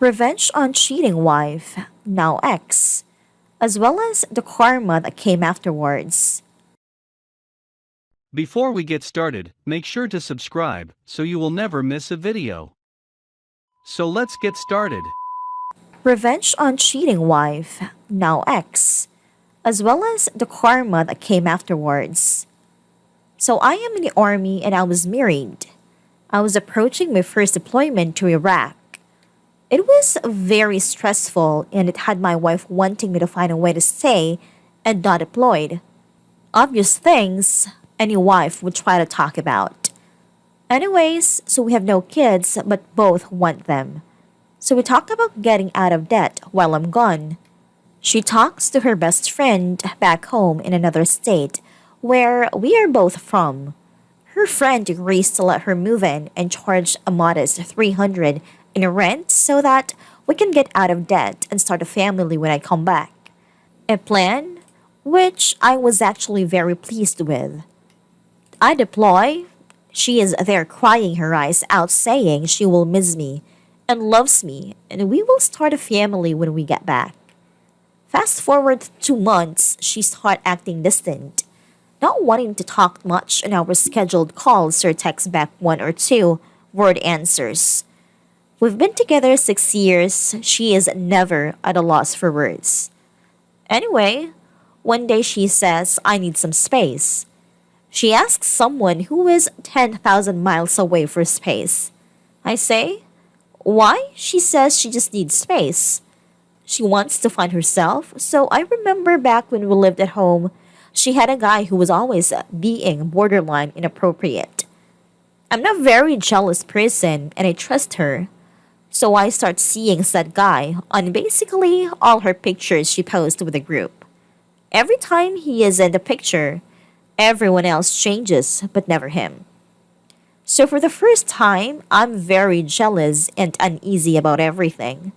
Revenge on cheating wife, now ex, as well as the karma that came afterwards. Before we get started, make sure to subscribe so you will never miss a video. So let's get started. Revenge on cheating wife, now ex, as well as the karma that came afterwards. So I am in the army and I was married. I was approaching my first deployment to Iraq. It was very stressful and it had my wife wanting me to find a way to stay and not deployed. Obvious things any wife would try to talk about. Anyways, so we have no kids, but both want them. So we talk about getting out of debt while I'm gone. She talks to her best friend back home in another state where we are both from. Her friend agrees to let her move in and charge a modest 300 in rent so that we can get out of debt and start a family when I come back. A plan which I was actually very pleased with. I deploy. She is there crying her eyes out saying she will miss me and loves me and we will start a family when we get back. Fast forward 2 months, she started acting distant, not wanting to talk much on our scheduled calls or text back one or two word answers. We've been together 6 years. She is never at a loss for words. Anyway, one day she says, I need some space. She asks someone who is 10,000 miles away for space. I say, why? She says she just needs space. She wants to find herself, so I remember back when we lived at home, she had a guy who was always being borderline inappropriate. I'm not a very jealous person and I trust her. So I start seeing said guy on basically all her pictures she posts with the group. Every time he is in the picture, everyone else changes, but never him. So for the first time, I'm very jealous and uneasy about everything.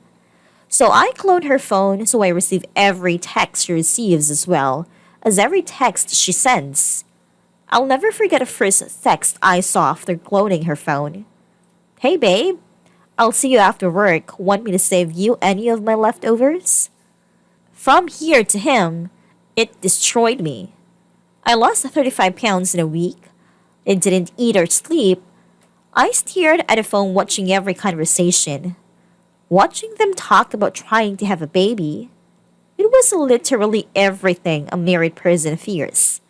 So I clone her phone so I receive every text she receives as well as every text she sends. I'll never forget the first text I saw after cloning her phone. Hey babe, I'll see you after work. Want me to save you any of my leftovers? From here to him, it destroyed me. I lost 35 pounds in a week. I didn't eat or sleep. I stared at the phone watching every conversation. Watching them talk about trying to have a baby. It was literally everything a married person fears.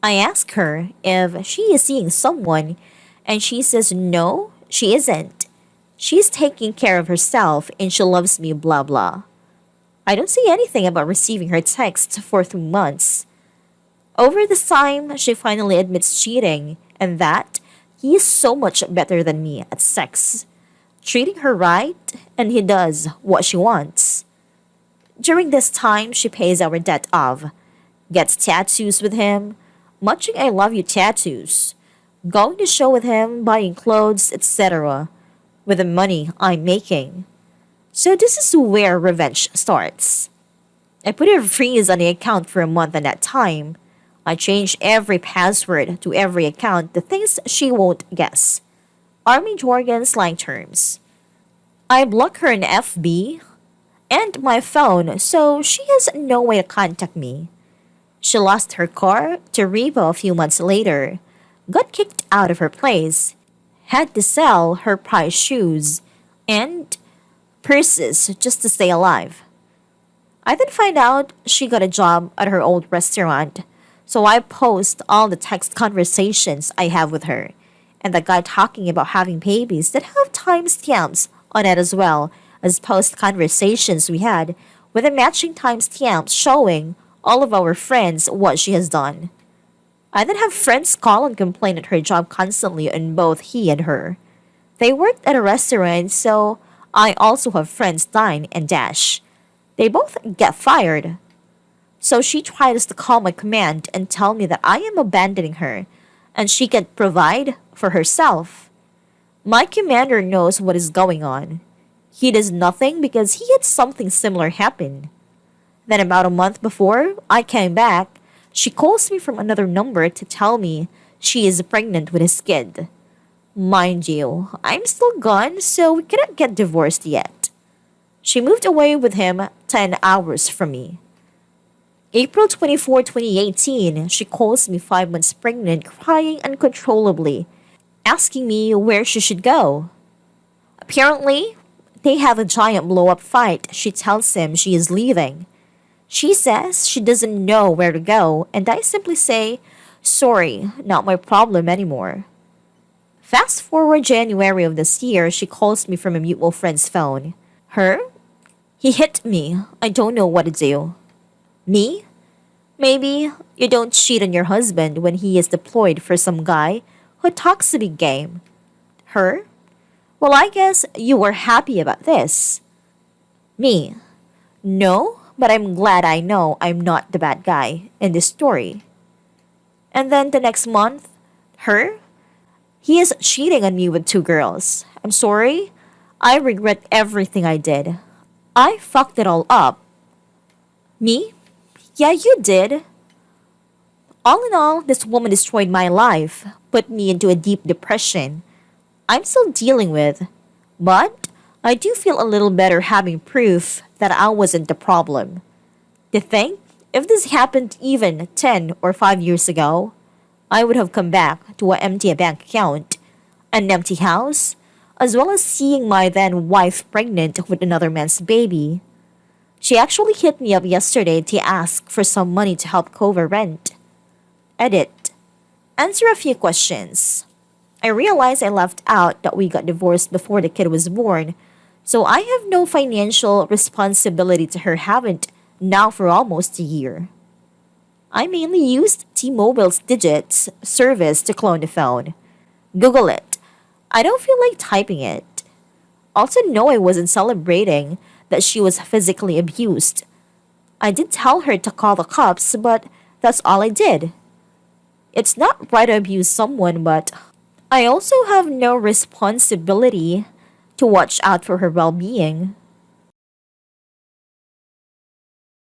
I ask her if she is seeing someone and she says no, she isn't. She's taking care of herself and she loves me blah blah. I don't say anything about receiving her texts for 3 months. Over this time, she finally admits cheating and that he is so much better than me at sex, treating her right, and he does what she wants. During this time, she pays our debt off, gets tattoos with him, matching I love you tattoos, going to show with him, buying clothes, etc., with the money I'm making. So this is where revenge starts. I put a freeze on the account for a month at that time. I changed every password to every account, the things she won't guess. Army jargon slang terms. I block her in FB and my phone so she has no way to contact me. She lost her car to repo a few months later, got kicked out of her place, had to sell her prized shoes and purses just to stay alive. I then find out she got a job at her old restaurant, so I post all the text conversations I have with her, and the guy talking about having babies that have timestamps on it as well as post conversations we had with the matching timestamps showing all of our friends what she has done. I then have friends call and complain at her job constantly on both he and her. They worked at a restaurant, so I also have friends dine and dash. They both get fired. So she tries to call my command and tell me that I am abandoning her and she can provide for herself. My commander knows what is going on. He does nothing because he had something similar happen. Then about a month before I came back, she calls me from another number to tell me she is pregnant with his kid. Mind you, I'm still gone, so we cannot get divorced yet. She moved away with him 10 hours from me. April 24, 2018, she calls me 5 months pregnant, crying uncontrollably, asking me where she should go. Apparently, they have a giant blow up fight. She tells him she is leaving. She says she doesn't know where to go, and I simply say, sorry, not my problem anymore. Fast forward January of this year, she calls me from a mutual friend's phone. Her? He hit me. I don't know what to do. Me? Maybe you don't cheat on your husband when he is deployed for some guy who talks a big game. Her? Well, I guess you were happy about this. Me? No, but I'm glad I know I'm not the bad guy in this story. And then the next month, her? He is cheating on me with two girls. I'm sorry. I regret everything I did. I fucked it all up. Me? Yeah, you did. All in all, this woman destroyed my life, put me into a deep depression I'm still dealing with. But I do feel a little better having proof that I wasn't the problem. To think, if this happened even 10 or 5 years ago, I would have come back to empty a bank account, an empty house, as well as seeing my then wife pregnant with another man's baby. She actually hit me up yesterday to ask for some money to help cover rent. Edit. Answer a few questions. I realized I left out that we got divorced before the kid was born, so I have no financial responsibility to her haven't now for almost a year. I mainly used T-Mobile's Digits service to clone the phone. Google it. I don't feel like typing it. Also know I wasn't celebrating that she was physically abused. I did tell her to call the cops, but that's all I did. It's not right to abuse someone, but I also have no responsibility to watch out for her well-being.